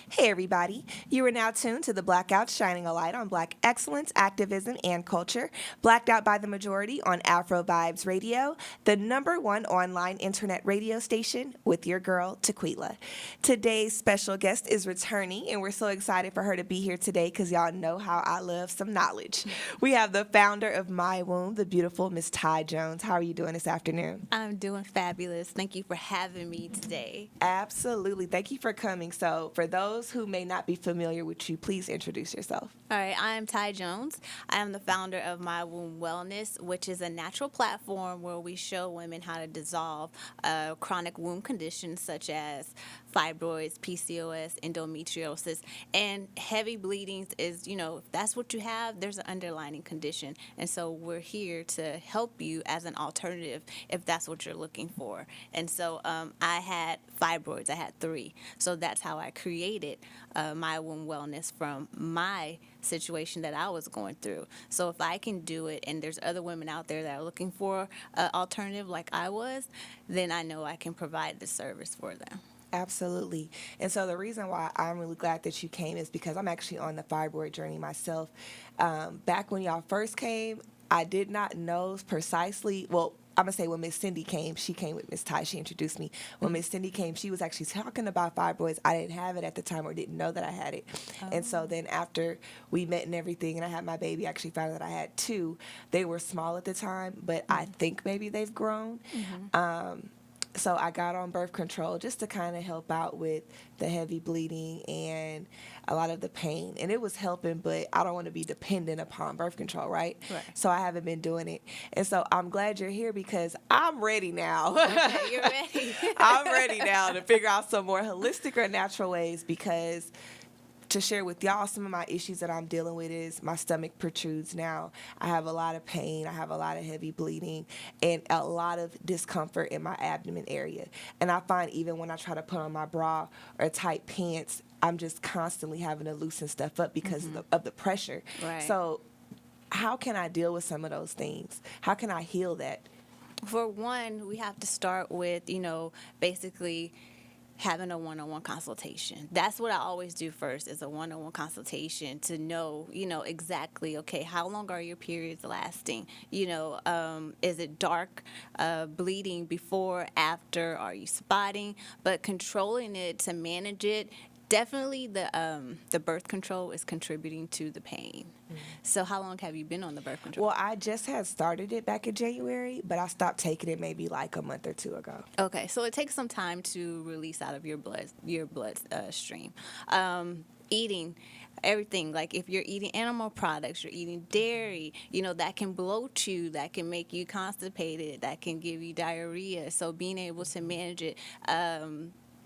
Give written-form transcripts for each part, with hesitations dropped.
Hey, everybody. You are now tuned to the Blackout, shining a light on Black excellence, activism, and culture. Blacked out by the majority on Afro Vibes Radio, the #1 online internet radio station with your girl, Tequelia. Today's special guest is returning, and we're so excited for her to be here today because y'all know how I love some knowledge. We have the founder of My Womb, the beautiful Miss Ty Jones. How are you doing this afternoon? I'm doing fabulous. Thank you for having me today. Absolutely. Thank you for coming. So, for those who may not be familiar with you, please introduce yourself. All right, I am Ty Jones. I am the founder of My Womb Wellness, which is a natural platform where we show women how to dissolve chronic womb conditions such as fibroids, PCOS, endometriosis, and heavy bleedings is, if that's what you have, there's an underlying condition. And so we're here to help you as an alternative if that's what you're looking for. And so I had fibroids. I had 3. So that's how I created My Womb Wellness from my situation that I was going through. So if I can do it and there's other women out there that are looking for an alternative like I was, then I know I can provide the service for them. Absolutely. And so the reason why I'm really glad that you came is because I'm actually on the fibroid journey myself. Back when y'all first came, I did not know precisely, well, I'm going to say when Miss Cindy came, she came with Miss Ty. She introduced me. When Miss Cindy came, she was actually talking about fibroids. I didn't have it at the time or didn't know that I had it. Oh. And so then after we met and everything and I had my baby, I actually found out that I had 2. They were small at the time, but I think maybe they've grown. So I got on birth control just to kind of help out with the heavy bleeding and a lot of the pain. And it was helping, but I don't want to be dependent upon birth control, right? So I haven't been doing it. And so I'm glad you're here because I'm ready now. Okay, you're ready. I'm ready now to figure out some more holistic or natural ways because to share with y'all some of my issues that I'm dealing with is my stomach protrudes now. I have a lot of pain. I have a lot of heavy bleeding and a lot of discomfort in my abdomen area. And I find even when I try to put on my bra or tight pants, I'm just constantly having to loosen stuff up because of the pressure. Right. So how can I deal with some of those things? How can I heal that? For one, we have to start with, basically having a one-on-one consultation. That's what I always do first is a one-on-one consultation to know, exactly, okay, how long are your periods lasting? Is it dark bleeding before, after? Are you spotting? But controlling it to manage it, definitely the birth control is contributing to the pain. So how long have you been on the birth control? Well, I just had started it back in January, but I stopped taking it maybe like a month or 2 ago. Okay, so it takes some time to release out of your blood stream. Eating everything, like if you're eating animal products, you're eating dairy, that can bloat you, that can make you constipated, that can give you diarrhea. So being able to manage it,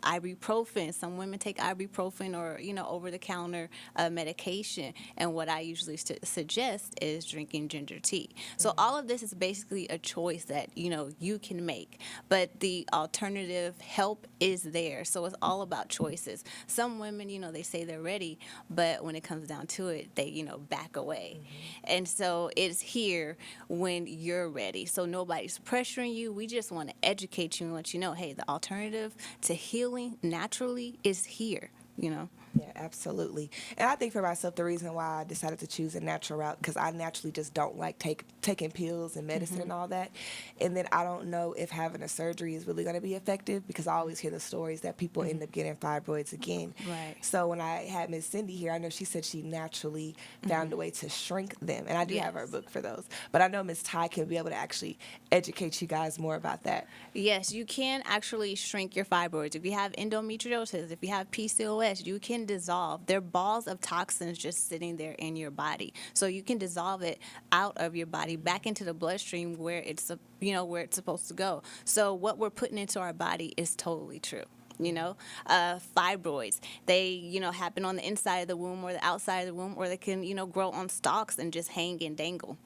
ibuprofen. Some women take ibuprofen or, over-the-counter medication. And what I usually suggest is drinking ginger tea. So all of this is basically a choice that, you can make. But the alternative help is there. So it's all about choices. Some women, they say they're ready, but when it comes down to it, they, back away. And so it's here when you're ready. So nobody's pressuring you. We just want to educate you and let you know, hey, the alternative to healing naturally is here, Yeah, absolutely. And I think for myself, the reason why I decided to choose a natural route, because I naturally just don't like taking pills and medicine and all that. And then I don't know if having a surgery is really going to be effective because I always hear the stories that people end up getting fibroids again. Right. So when I had Miss Cindy here, I know she said she naturally found a way to shrink them. And I do have her book for those. But I know Miss Ty can be able to actually educate you guys more about that. Yes, you can actually shrink your fibroids. If you have endometriosis, if you have PCOS, you can dissolve. They're balls of toxins just sitting there in your body. So you can dissolve it out of your body back into the bloodstream where it's where it's supposed to go. So what we're putting into our body is totally true. Fibroids, they, happen on the inside of the womb or the outside of the womb, or they can, grow on stalks and just hang and dangle.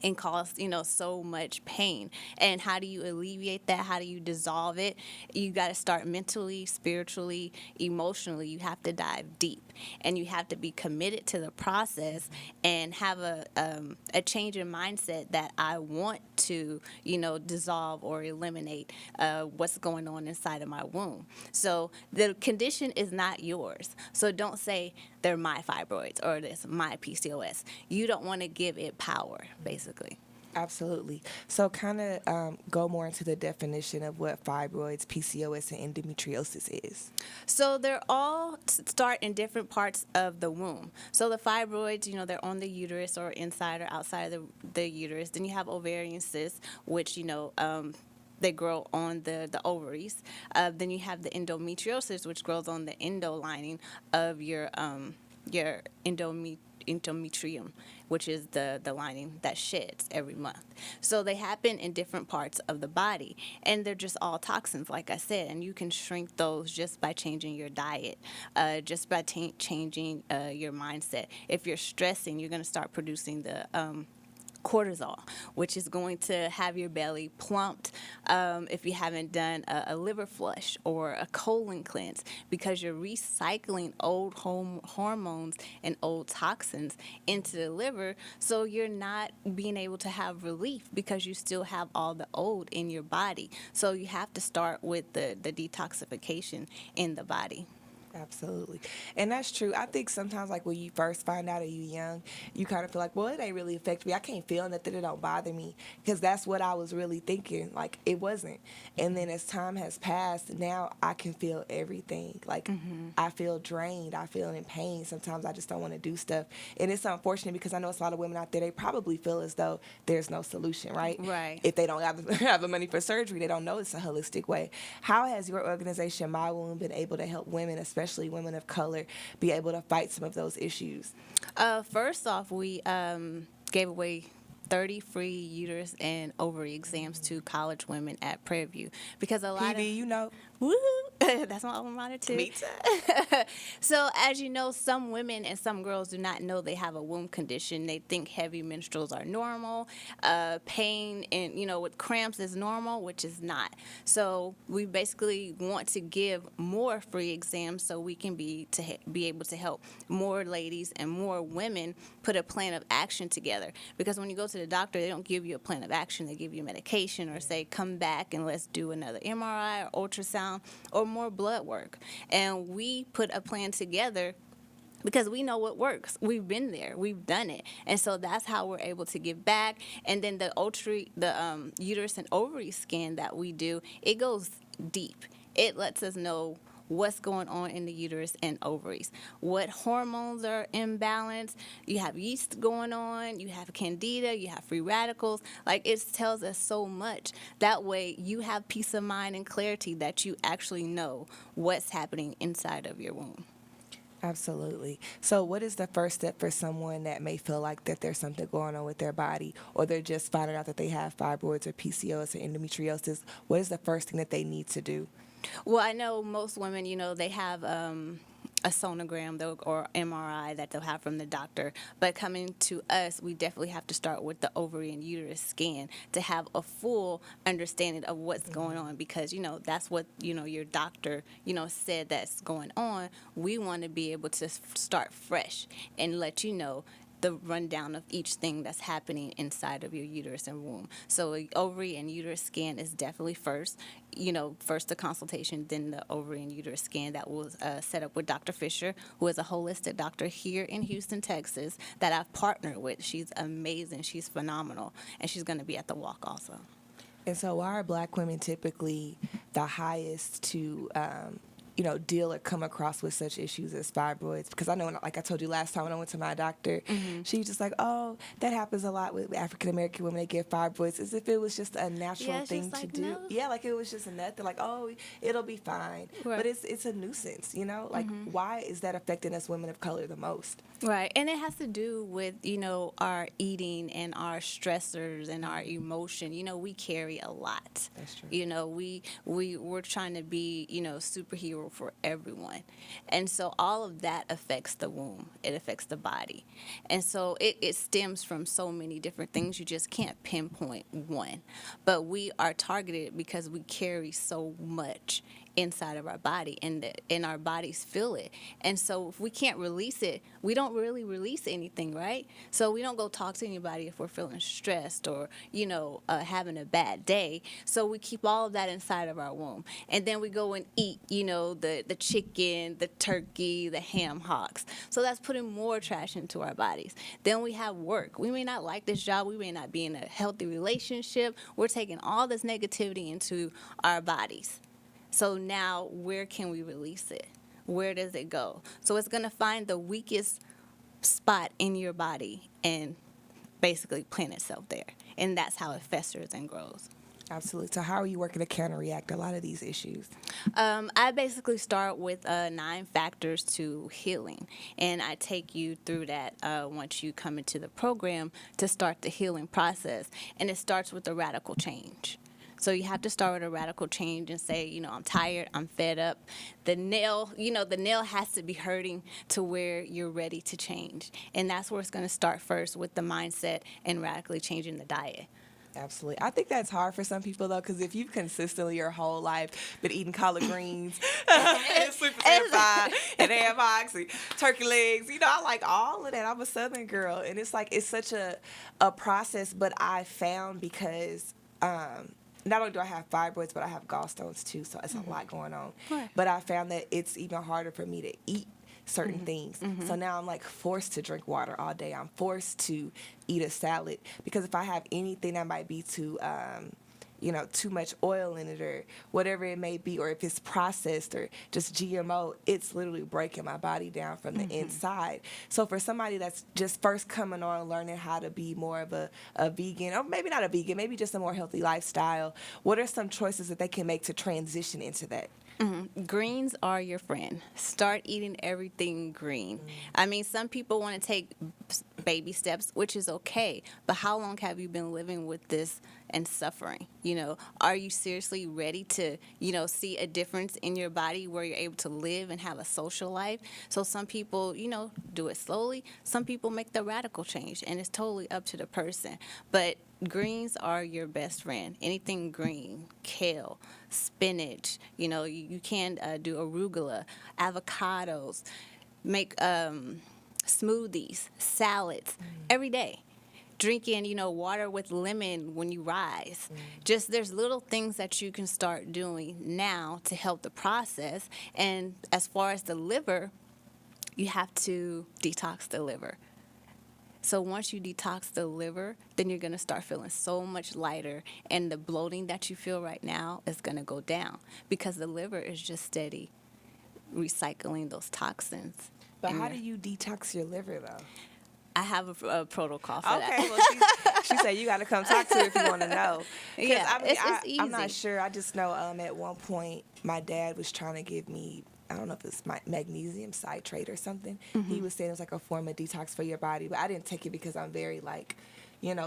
and cause so much pain. And how do you alleviate that? How do you dissolve it? You got to start mentally, spiritually, emotionally. You have to dive deep, and you have to be committed to the process and have a change in mindset that I want to dissolve or eliminate what's going on inside of my womb. So the condition is not yours, so don't say they're my fibroids or it's my PCOS. You don't want to give it power, basically. Absolutely. So, kind of go more into the definition of what fibroids, PCOS, and endometriosis is. So they're all start in different parts of the womb. So the fibroids, they're on the uterus or inside or outside of the uterus. Then you have ovarian cysts, which, they grow on the ovaries. Then you have the endometriosis, which grows on the endo lining of your endometrium, which is the lining that sheds every month. So they happen in different parts of the body, and they're just all toxins, like I said, and you can shrink those just by changing your diet, just by changing your mindset. If you're stressing, you're going to start producing the cortisol, which is going to have your belly plumped if you haven't done a liver flush or a colon cleanse, because you're recycling old hormones and old toxins into the liver, so you're not being able to have relief because you still have all the old in your body. So you have to start with the detoxification in the body. Absolutely. And that's true. I think sometimes, like, when you first find out, or you young, you kind of feel like, well, it ain't really affect me. I can't feel nothing. It don't bother me. Because that's what I was really thinking. Like, it wasn't. And then as time has passed, now I can feel everything. Like, I feel drained. I feel in pain. Sometimes I just don't want to do stuff. And it's unfortunate because I know it's a lot of women out there, they probably feel as though there's no solution, right? Right. If they don't have the money for surgery, they don't know it's a holistic way. How has your organization, My Womb, been able to help women, especially women of color, be able to fight some of those issues? First off, we gave away 30 free uterus and ovary exams to college women at Prairie View, because a lot PV, woo, that's my alma mater too. Me too. So as you know, some women and some girls do not know they have a womb condition. They think heavy menstruals are normal, pain and with cramps is normal, which is not. So we basically want to give more free exams so we can be able to help more ladies and more women put a plan of action together. Because when you go to the doctor, they don't give you a plan of action. They give you medication or say, come back and let's do another MRI or ultrasound or more blood work. And we put a plan together because we know what works. We've been there. We've done it. And so that's how we're able to give back. And then the uterus and ovary scan that we do, it goes deep. It lets us know what's going on in the uterus and ovaries, what hormones are imbalanced. You have yeast going on, you have candida, you have free radicals. Like, it tells us so much. That way you have peace of mind and clarity that you actually know what's happening inside of your womb. Absolutely. So what is the first step for someone that may feel like that there's something going on with their body, or they're just finding out that they have fibroids or PCOS or endometriosis? What is the first thing that they need to do? Well, I know most women, they have a sonogram or MRI that they'll have from the doctor. But coming to us, we definitely have to start with the ovary and uterus scan to have a full understanding of what's going on, because, that's what, your doctor, said that's going on. We want to be able to start fresh and let you know the rundown of each thing that's happening inside of your uterus and womb. So ovary and uterus scan is definitely first. First the consultation, then the ovary and uterus scan that was set up with Dr. Fisher, who is a holistic doctor here in Houston, Texas, that I've partnered with. She's amazing. She's phenomenal. And she's going to be at the walk also. And so why are Black women typically the highest to deal or come across with such issues as fibroids? Because I know, like I told you last time when I went to my doctor, she was just like, oh, that happens a lot with African-American women. They get fibroids, as if it was just a natural thing to do. No. Yeah, like it was just nothing. Like, oh, it'll be fine. Right. But it's a nuisance, Like, why is that affecting us women of color the most? Right. And it has to do with, our eating and our stressors and our emotion. We carry a lot. That's true. We're trying to be, superheroes natural for everyone. And so all of that affects the womb. It affects the body. And so it stems from so many different things. You just can't pinpoint one. But we are targeted because we carry so much inside of our body, and our bodies feel it. And so if we can't release it, we don't really release anything, right? So we don't go talk to anybody if we're feeling stressed or having a bad day. So we keep all of that inside of our womb, and then we go and eat the chicken, the turkey, the ham hocks. So that's putting more trash into our bodies. Then we have work. We may not like this job, we may not be in a healthy relationship. We're taking all this negativity into our bodies. So now, where can we release it? Where does it go? So it's going to find the weakest spot in your body and basically plant itself there. And that's how it festers and grows. Absolutely. So how are you working to counteract a lot of these issues? I basically start with 9 factors to healing. And I take you through that once you come into the program to start the healing process. And it starts with a radical change. So you have to start with a radical change and say, I'm tired, I'm fed up. The nail has to be hurting to where you're ready to change. And that's where it's going to start first, with the mindset and radically changing the diet. Absolutely. I think that's hard for some people, though, because if you've consistently your whole life been eating collard greens and sweet potato pie and ham hocks and turkey legs, I like all of that. I'm a Southern girl. And it's like, it's such a process, but I found because not only do I have fibroids, but I have gallstones too, so it's a lot going on. Right. But I found that it's even harder for me to eat certain things. So now I'm like forced to drink water all day. I'm forced to eat a salad, because if I have anything that might be too much oil in it or whatever it may be, or if it's processed or just GMO, it's literally breaking my body down from the inside. So for somebody that's just first coming on, learning how to be more of a vegan, or maybe not a vegan, maybe just a more healthy lifestyle, what are some choices that they can make to transition into that? Greens are your friend. Start eating everything green. I mean, some people want to take baby steps, which is okay, but how long have you been living with this and suffering? Are you seriously ready to, see a difference in your body where you're able to live and have a social life? So some people, do it slowly. Some people make the radical change, and it's totally up to the person. But greens are your best friend. Anything green, kale, spinach, you can do arugula, avocados, make smoothies, salads every day. Drinking, water with lemon when you rise. Just there's little things that you can start doing now to help the process. And as far as the liver, you have to detox the liver. So once you detox the liver, then you're going to start feeling so much lighter, and the bloating that you feel right now is going to go down, because the liver is just steady recycling those toxins. But how do you detox your liver, though? I have a protocol for that. Okay, well, she said you got to come talk to her if you want to know. Yeah, I mean, it's easy. I'm not sure. I just know at one point my dad was trying to give me, I don't know if it's magnesium citrate or something. He was saying it was like a form of detox for your body, but I didn't take it because I'm very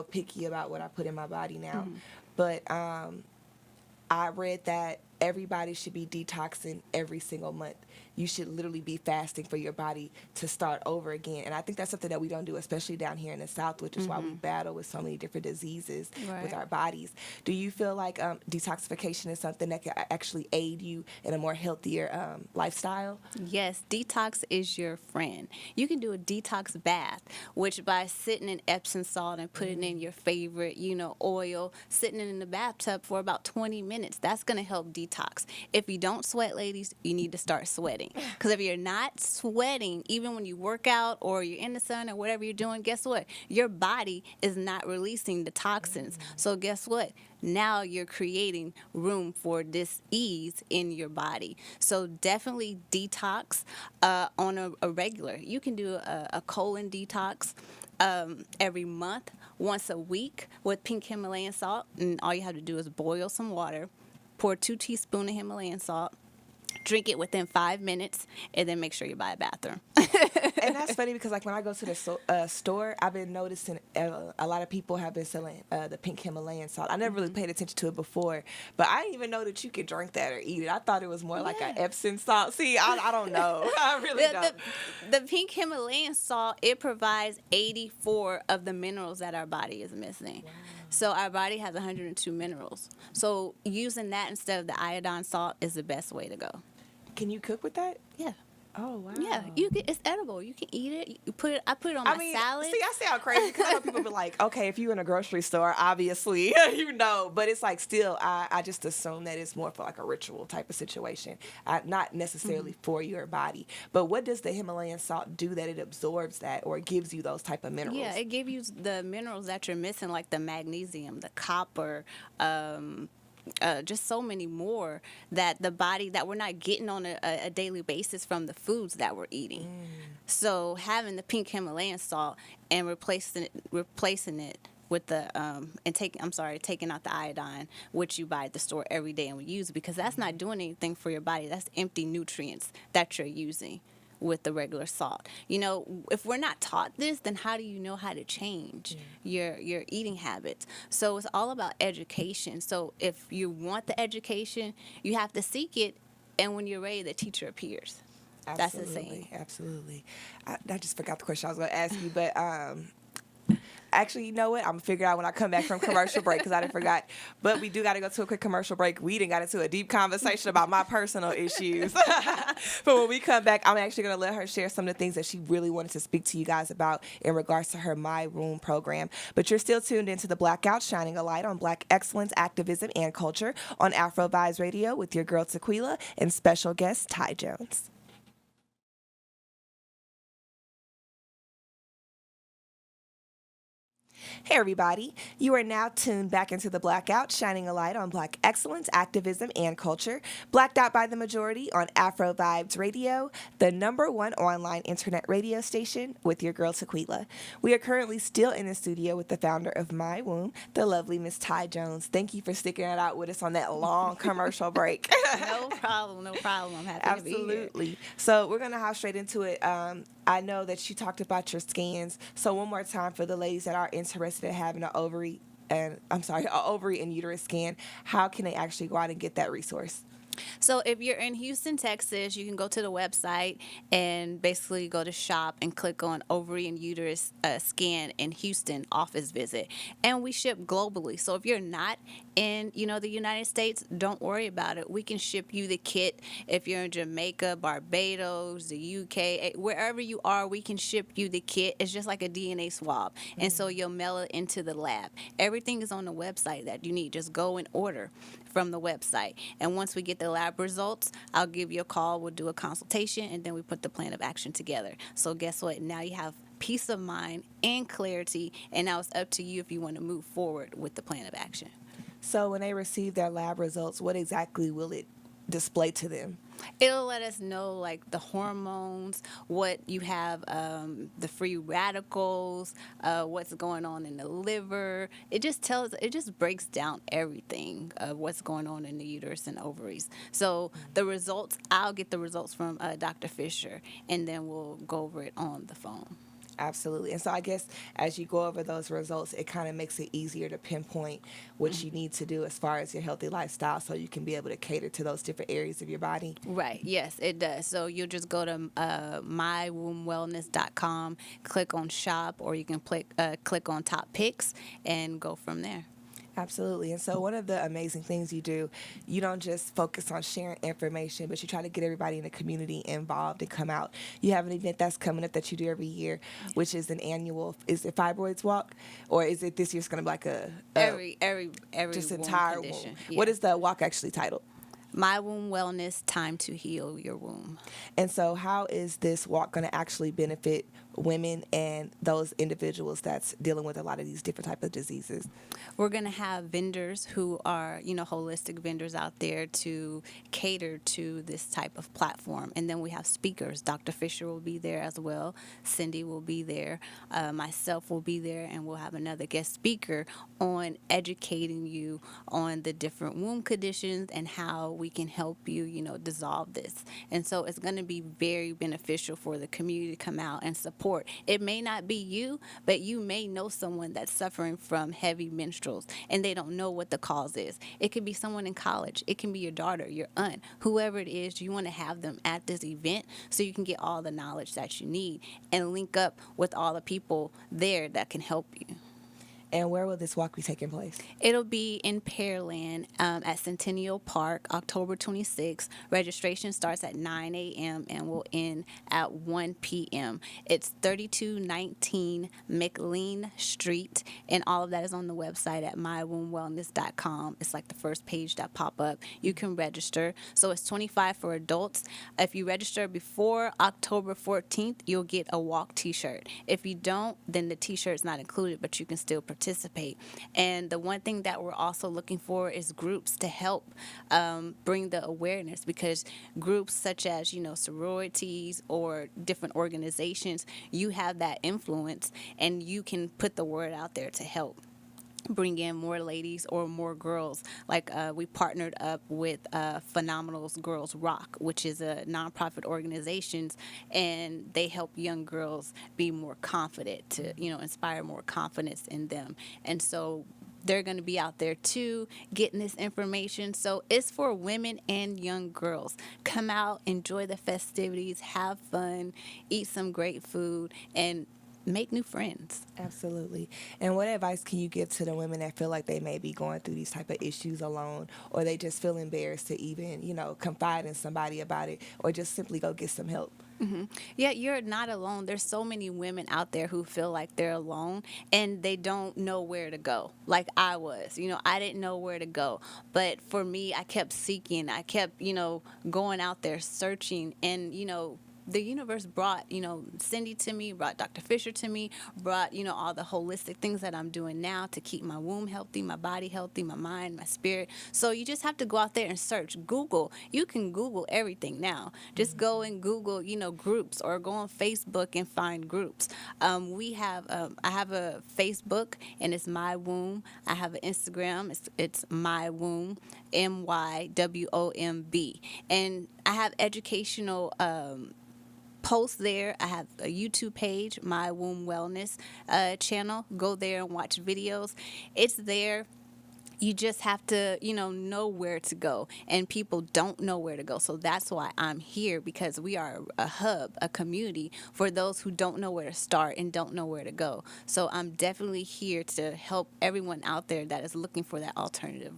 picky about what I put in my body now. But I read that everybody should be detoxing every single month. You should literally be fasting for your body to start over again. And I think that's something that we don't do, especially down here in the South, which is why we battle with so many different diseases with our bodies. Do you feel like detoxification is something that can actually aid you in a more healthier lifestyle? Yes, detox is your friend. You can do a detox bath, which by sitting in Epsom salt and putting in your favorite, oil, sitting in the bathtub for about 20 minutes, that's going to help detox. If you don't sweat, ladies, you need to start sweating. Because if you're not sweating, even when you work out or you're in the sun or whatever you're doing, guess what? Your body is not releasing the toxins. So guess what? Now you're creating room for dis-ease in your body. So definitely detox on a regular. You can do a colon detox every month, once a week with pink Himalayan salt. And all you have to do is boil some water, pour 2 teaspoons of Himalayan salt, drink it within 5 minutes, and then make sure you buy a bathroom. And that's funny because like when I go to the store, I've been noticing a lot of people have been selling the pink Himalayan salt. I never really paid attention to it before, but I didn't even know that you could drink that or eat it. I thought it was more like an Epsom salt. See, I don't know. I really don't. The pink Himalayan salt, it provides 84 of the minerals that our body is missing. Wow. So our body has 102 minerals. So using that instead of the iodine salt is the best way to go. Can you cook with that? Yeah. Oh wow! Yeah, it's edible. You can eat it. I put it on my salad. See, I sound crazy because I know people be like, okay, if you're in a grocery store, obviously, but it's like still, I just assume that it's more for like a ritual type of situation, not necessarily for your body. But what does the Himalayan salt do that it absorbs that or gives you those type of minerals? Yeah, it gives you the minerals that you're missing, like the magnesium, the copper. Just so many more that the body that we're not getting on a daily basis from the foods that we're eating. So having the pink Himalayan salt and replacing it with the taking out the iodine, which you buy at the store every day and we use, because that's not doing anything for your body. That's empty nutrients that you're using with the regular salt. If we're not taught this, then how do you know how to change your eating habits? So it's all about education. So if you want the education, you have to seek it, and when you're ready, the teacher appears. Absolutely, that's the saying. Absolutely. I just forgot the question I was going to ask you, but actually, you know what? I'm going to figure it out when I come back from commercial break because I didn't forgot. But we do got to go to a quick commercial break. We done got into a deep conversation about my personal issues. But when we come back, I'm actually going to let her share some of the things that she really wanted to speak to you guys about in regards to her My Room program. But you're still tuned into The Blackout, shining a light on Black excellence, activism, and culture on Afro Vibes Radio with your girl Tequelia and special guest Ty Jones. Hey everybody, you are now tuned back into The Blackout, shining a light on Black excellence, activism, and culture, blacked out by the majority on Afro Vibes Radio, the #1 online internet radio station with your girl Tequelia. We are currently still in the studio with the founder of My Womb, the lovely Miss Ty Jones. Thank you for sticking it out with us on that long commercial break. No problem. I'm happy to be here. Absolutely. So we're going to hop straight into it. I know that you talked about your scans. So one more time for the ladies that are interested in having an ovary and uterus scan, how can they actually go out and get that resource? So if you're in Houston, Texas, you can go to the website and basically go to shop and click on ovary and uterus scan in Houston office visit. And we ship globally. So if you're not in, the United States, don't worry about it. We can ship you the kit. If you're in Jamaica, Barbados, the UK, wherever you are, we can ship you the kit. It's just like a DNA swab. Mm-hmm. And so you'll mail it into the lab. Everything is on the website that you need. Just go and order from the website. And once we get the lab results, I'll give you a call. We'll do a consultation, and then we put the plan of action together. So guess what? Now you have peace of mind and clarity, and now it's up to you if you want to move forward with the plan of action. So when they receive their lab results, what exactly will it display to them? It'll let us know like the hormones, what you have, the free radicals, what's going on in the liver. It just breaks down everything of what's going on in the uterus and ovaries. So the results, I'll get the results from Dr. Fisher, and then we'll go over it on the phone. Absolutely. And so I guess as you go over those results, it kind of makes it easier to pinpoint what you need to do as far as your healthy lifestyle so you can be able to cater to those different areas of your body. Right. Yes, it does. So you'll just go to mywombwellness.com, click on shop, or you can click on top picks and go from there. Absolutely. And so one of the amazing things you do, you don't just focus on sharing information, but you try to get everybody in the community involved and come out. You have an event that's coming up that you do every year, which is an annual, is it Fibroids Walk? Or is it this year's going to be like every just womb entire condition. womb? Yeah. What is the walk actually titled? My Womb Wellness, Time to Heal Your Womb. And so how is this walk going to actually benefit women and those individuals that's dealing with a lot of these different type of diseases? We're going to have vendors who are, holistic vendors out there to cater to this type of platform. And then we have speakers. Dr. Fisher will be there as well. Cindy will be there. Myself will be there. And we'll have another guest speaker on educating you on the different womb conditions and how we can help you, dissolve this. And so it's going to be very beneficial for the community to come out and support. It may not be you, but you may know someone that's suffering from heavy menstruals and they don't know what the cause is. It could be someone in college. It can be your daughter, your aunt, whoever it is. You want to have them at this event so you can get all the knowledge that you need and link up with all the people there that can help you. And where will this walk be taking place? It'll be in Pearland at Centennial Park, October 26th. Registration starts at 9 a.m. and will end at 1 p.m. It's 3219 McLean Street, and all of that is on the website at mywombwellness.com. It's like the first page that pop up. You can register. So it's $25 for adults. If you register before October 14th, you'll get a walk t-shirt. If you don't, then the t-shirt's not included, but you can still participate. And the one thing that we're also looking for is groups to help bring the awareness, because groups such as, sororities or different organizations, you have that influence and you can put the word out there to help bring in more ladies or more girls. Like we partnered up with Phenomenal Girls Rock, which is a nonprofit organization, and they help young girls be more confident to, inspire more confidence in them. And so they're going to be out there too, getting this information. So it's for women and young girls. Come out, enjoy the festivities, have fun, eat some great food, and make new friends. Absolutely. And what advice can you give to the women that feel like they may be going through these type of issues alone, or they just feel embarrassed to even, confide in somebody about it, or just simply go get some help? Mm-hmm. Yeah, you're not alone. There's so many women out there who feel like they're alone and they don't know where to go. Like I was, I didn't know where to go. But for me, I kept seeking. I kept, going out there searching, and, the universe brought, Cindy to me, brought Dr. Fisher to me, brought, all the holistic things that I'm doing now to keep my womb healthy, my body healthy, my mind, my spirit. So you just have to go out there and search. Google. You can Google everything now. Just go and Google, groups, or go on Facebook and find groups. I have a Facebook, and it's My Womb. I have an Instagram. It's My Womb, MYWOMB. And I have educational post there. I have a YouTube page, My Womb Wellness channel. Go there and watch videos. It's there. You just have to, know where to go. And people don't know where to go. So that's why I'm here, because we are a hub, a community for those who don't know where to start and don't know where to go. So I'm definitely here to help everyone out there that is looking for that alternative.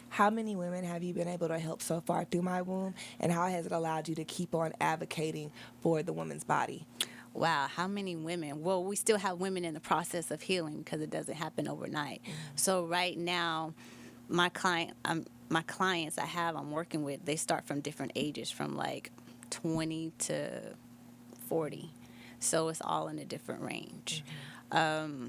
How many women have you been able to help so far through My Womb, and how has it allowed you to keep on advocating for the woman's body? Wow, how many women? Well, we still have women in the process of healing because it doesn't happen overnight. Mm-hmm. So right now, my clients I'm working with, they start from different ages, from like 20 to 40. So it's all in a different range. Mm-hmm.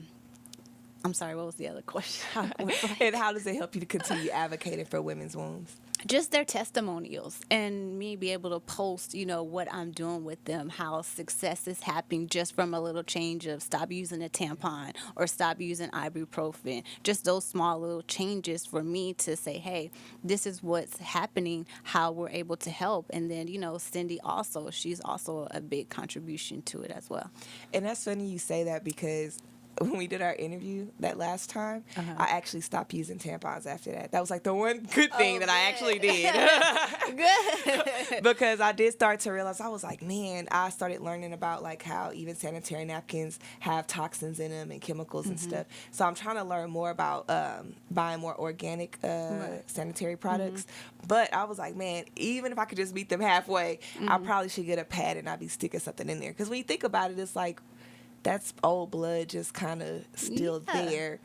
I'm sorry, what was the other question? And how does it help you to continue advocating for women's wombs? Just their testimonials, and me be able to post, what I'm doing with them, how success is happening just from a little change of stop using a tampon or stop using ibuprofen. Just those small little changes for me to say, hey, this is what's happening, how we're able to help. And then, Cindy also, she's also a big contribution to it as well. And that's funny you say that, because when we did our interview that last time, I actually stopped using tampons after that. That was like the one good thing that I actually did. Good. Because I did start to realize, I was like, man, I started learning about like how even sanitary napkins have toxins in them and chemicals and stuff. So I'm trying to learn more about buying more organic sanitary products. But I was like, man, even if I could just meet them halfway, I probably should get a pad and not be sticking something in there. Because when you think about it, it's like, that's old blood just kind of still there.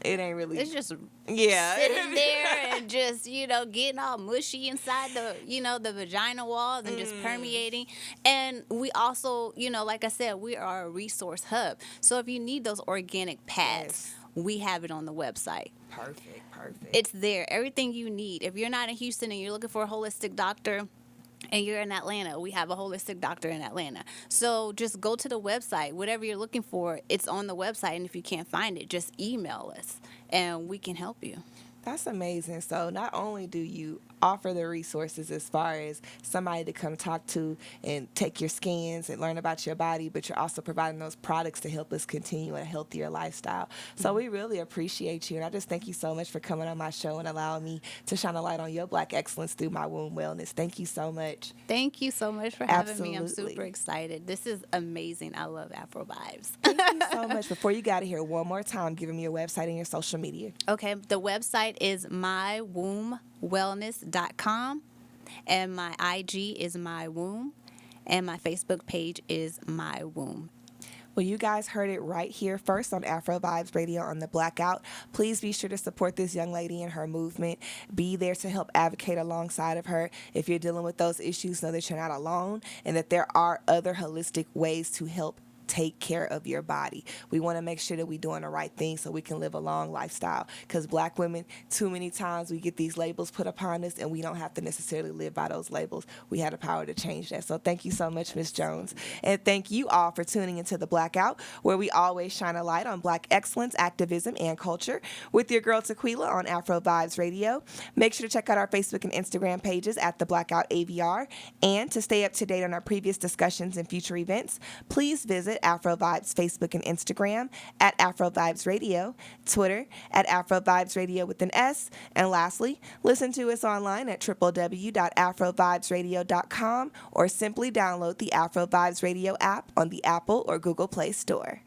It ain't really. It's just sitting there and just, getting all mushy inside the vagina walls and just permeating. And we also, like I said, we are a resource hub. So if you need those organic pads, we have it on the website. Perfect. It's there. Everything you need. If you're not in Houston and you're looking for a holistic doctor, and you're in Atlanta, we have a holistic doctor in Atlanta. So just go to the website. Whatever you're looking for, it's on the website. And if you can't find it, just email us and we can help you. That's amazing. So not only do you offer the resources as far as somebody to come talk to and take your scans and learn about your body, but you're also providing those products to help us continue a healthier lifestyle. So we really appreciate you. And I just thank you so much for coming on my show and allowing me to shine a light on your Black excellence through my womb wellness. Thank you so much. Thank you so much for having me. I'm Absolutely. super excited. This is amazing. I love Afro Vibes. Thank you so much. Before you got here, one more time, give me your website and your social media. Okay, the website is mywombwellness.com, and my IG is mywomb, and my Facebook page is mywomb. Well, you guys heard it right here first on Afro Vibes Radio on the Blackout. Please be sure to support this young lady in her movement. Be there to help advocate alongside of her. If you're dealing with those issues, know that you're not alone and that there are other holistic ways to help take care of your body. We want to make sure that we're doing the right thing so we can live a long lifestyle, because Black women, too many times we get these labels put upon us and we don't have to necessarily live by those labels. We have the power to change that. So thank you so much, Ms. Jones. And thank you all for tuning into The Blackout, where we always shine a light on Black excellence, activism, and culture with your girl Tequelia on Afro Vibes Radio. Make sure to check out our Facebook and Instagram pages at The Blackout AVR. And to stay up to date on our previous discussions and future events, please visit Afro Vibes Facebook and Instagram at Afro Vibes Radio, Twitter at Afro Vibes Radio with an S, and lastly, listen to us online at www.afrovibesradio.com or simply download the Afro Vibes Radio app on the Apple or Google Play Store.